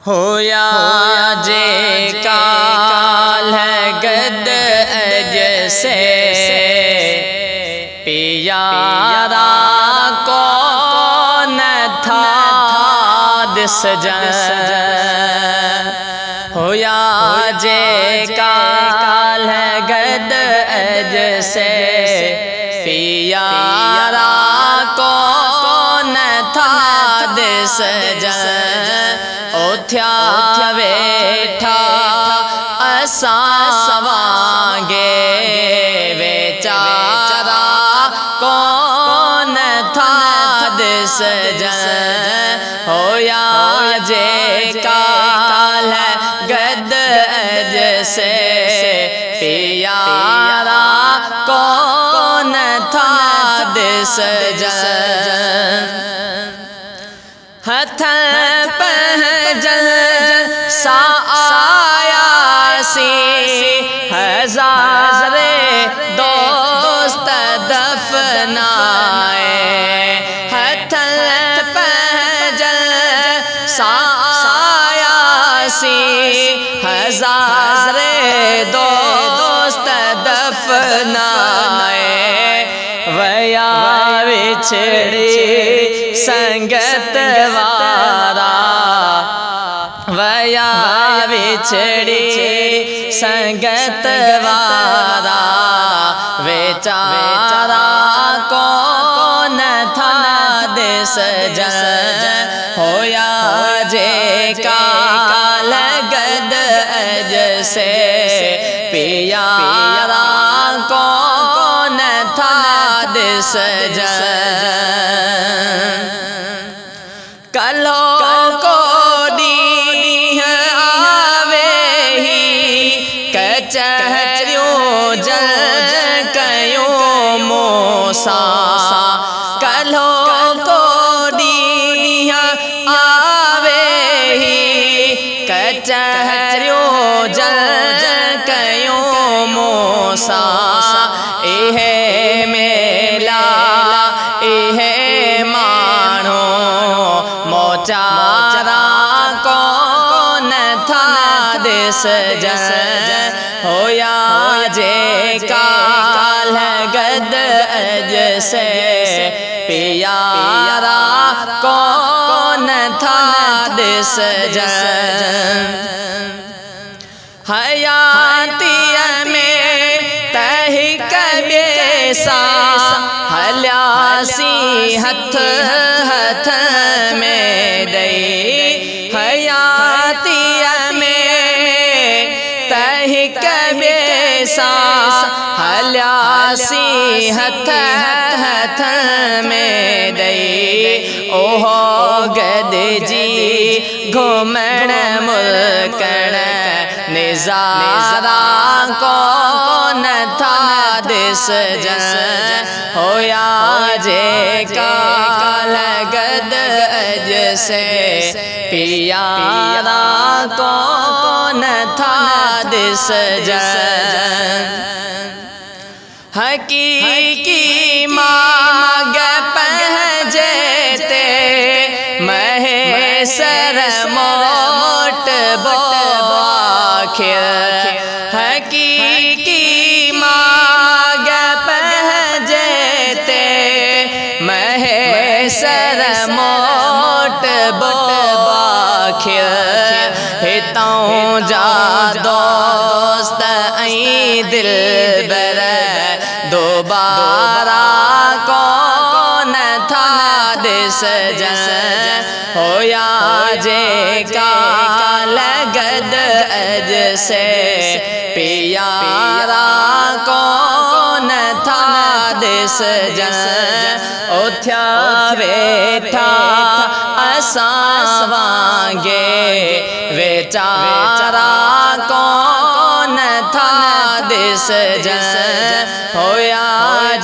होया जे काल है गद अजसे पियारा कौन था दिस होया जे काल है गद अजसे पियारा कौन था दिस ओथ्या वेठा असां वांगे वेचारा कौन था दिस होया जे काल गद अजसे पियारा कौन था दिस हथ पहजल सा आया सी हज़ारे दोस्त दफनाए हथ पहजल सा आया सी हज़ारे दोस्त दफनाए वया बिछड़ी संगत वारा वया बिछड़ी संगत वारा बेचारा कौन था दिस होया जे काल गद अजसे पियारा कौन था दिस कलो को दी आवे ही कचहरियों जल कयों मोसा कलो को दी आवे ही कचहरियों जल कयों मोसा इहे मेला इहे मानो मोचारा कौन था दिस होया जे काल गद अजसे पियारा कौन था दिस हयातिया में तहिक बेसा हल्यासी हथ हथ में दई हयातिया में तहिक बेसा हल्यासी हथ हथ में दई ओहो गद जी घुमण मुल्कण निज़ारा कौन था दिस होया जे काल गद अजसे पियारा कौन था दिस हकीकी मांग पहजेते महेसर मोट बोखिर हकीकी मांग पहजेते महेसर मोट बोखिर हितों जा दोस्त आई दिल बर दोबारा कौन था दिस होया जे काल गद अजसे पियारा कौन था दिस ओथ्या वेठा असां वांगे वेचारा कौन था दिस होया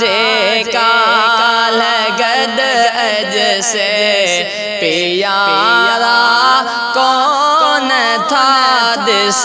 जे काल गद अजसे पियारा कौन था दिस